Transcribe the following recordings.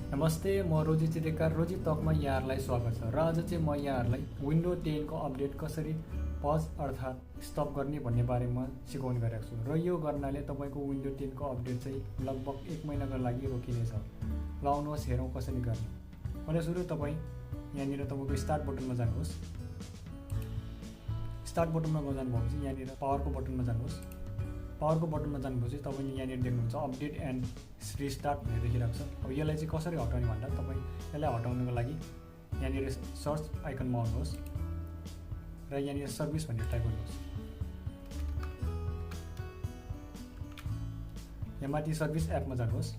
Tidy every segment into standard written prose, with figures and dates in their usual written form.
नमस्ते, म रोजिटकार रोजिटकमा यहाँहरूलाई स्वागत छ। र आज चाहिँ म यहाँहरूलाई विन्डो 10 को अपडेट कसरी पज अर्थात् स्टप गर्ने भन्ने बारेमा सिकाउने गरेको छु। र यो गर्नाले तपाईको विन्डो 10 को अपडेट चाहिँ लगभग 1 महिनाको लागि रोकिनेछ। ल आउनुहोस् हेरौँ कसरी गर्ने। पहिला सुरु तपाईँ यहाँनिर तपाईको स्टार्ट बटनमा जानुहोस्। स्टार्ट बटनमा जानुभएपछि यहाँनिर पावरको बटनमा जानुहोस्। पावरको बटनमा जानुभएपछि तपाईले यहाँनिर देख्नुहुन्छ अपडेट एन्ड रिस्टार्ट भनेर देखिरहेको छ। अब यसलाई चाहिँ कसरी हटाउने भन्दा तपाईँ यसलाई हटाउनको लागि यहाँनिर सर्च आइकनमा आउनुहोस् र यहाँनिर सर्भिस भनेर टाइप गर्नुहोस्। यहाँ माथि सर्भिस एपमा जानुहोस्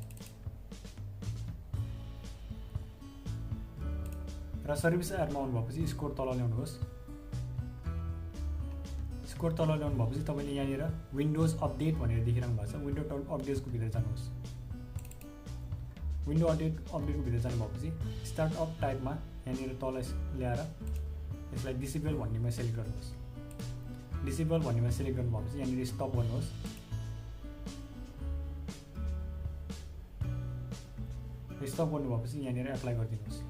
र सर्भिस एपमा आउनुभएपछि स्कोर तल ल्याउनुहोस्। स्कोर तल ल्याउनु भएपछि तपाईँले यहाँनिर विन्डोज अपडेट भनेर देखिरहनु भएको छ। विन्डो अपडेट्सको भित्र जानुहोस्। विन्डो अपडेटको भित्र जानुभएपछि स्टार्ट अप टाइपमा यहाँनिर तल ल्याएर यसलाई डिसेबल भन्नेमा सेलेक्ट गर्नुहोस्। डिसेबल भन्नेमा सेलेक्ट गर्नुभएपछि यहाँनिर स्टप गर्नुहोस्। स्टप गर्नुभएपछि यहाँनिर एप्लाई गरिदिनुहोस्।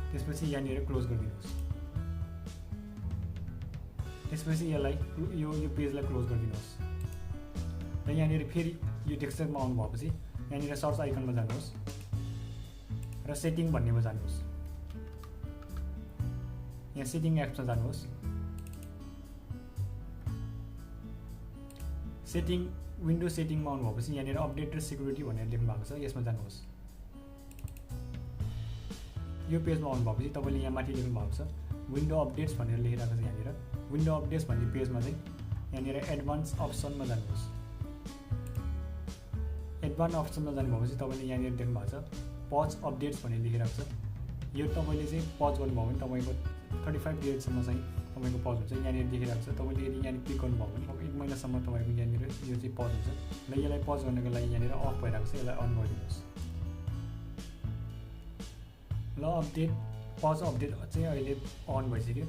त्यसपछि यहाँनिर क्लोज गरिदिनुहोस्। त्यसपछि यसलाई यो पेजलाई क्लोज गरिदिनुहोस्। र यहाँनिर फेरि यो डेस्कटपमा आउनु भएपछि यहाँनिर सर्च आइकनमा जानुहोस् र सेटिङ भन्नेमा जानुहोस्। यहाँ सेटिङ एप्समा जानुहोस्। सेटिङ विन्डो सेटिङमा आउनु भएपछि यहाँनिर अपडेट र सिक्युरिटी भनेर लेख्नु भएको छ, यसमा जानुहोस्। यो पेजमा आउनु भएपछि तपाईँले यहाँ माथि लेख्नु भएको छ विन्डो अपडेट्स भनेर लेखिरहेको छ। यहाँनिर विन्डो अपडेट्स भन्ने पेजमा चाहिँ यहाँनिर एडभान्स अप्सनमा जानुहोस्। एडभान्स अप्सनमा जानुभएपछि तपाईँले यहाँनिर देख्नु भएको छ पज अपडेट्स भनेर लेखिरहेको छ। यो तपाईँले चाहिँ पज गर्नुभयो भने तपाईँको 35 डेजसम्म चाहिँ तपाईँको पज हुन्छ। यहाँनिर देखिरहेको छ। तपाईँले यदि यहाँनिर क्लिक गर्नुभयो भने अब 1 महिनासम्म तपाईँको यहाँनिर यो चाहिँ पज हुन्छ। र यसलाई पज गर्नको लागि यहाँनिर अफ भइरहेको छ, यसलाई अन गरिदिनुहोस्। ल अपडेट पज अपडेट चाहिँ अहिले अन भइसक्यो।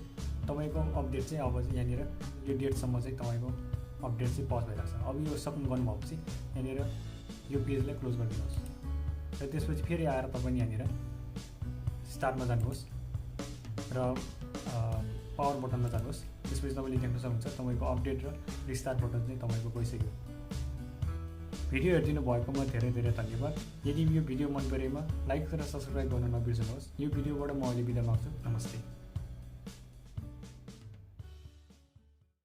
तपाईँको अपडेट चाहिँ अब यहाँनिर यो डेटसम्म चाहिँ तपाईँको अपडेट चाहिँ पज भइरहेको छ। अब यो सक्नु गर्नुभएपछि यहाँनिर यो पेजलाई क्लोज गरिदिनुहोस्। र त्यसपछि फेरि आएर तपाईँले यहाँनिर स्टार्टमा जानुहोस् र पावर बटनमा जानुहोस्। त्यसपछि तपाईँले देख्न सक्नुहुन्छ तपाईँको अपडेट र रिस्टार्ट बटन चाहिँ तपाईँको गइसक्यो। भिडियो हेरिदिनु भएकोमा धेरै धेरै धन्यवाद। यदि यो भिडियो मन परेमा लाइक र सब्सक्राइब गर्न नबिर्सनुहोस्। यो भिडियोबाट म अहिले बिदा माग्छु। नमस्ते।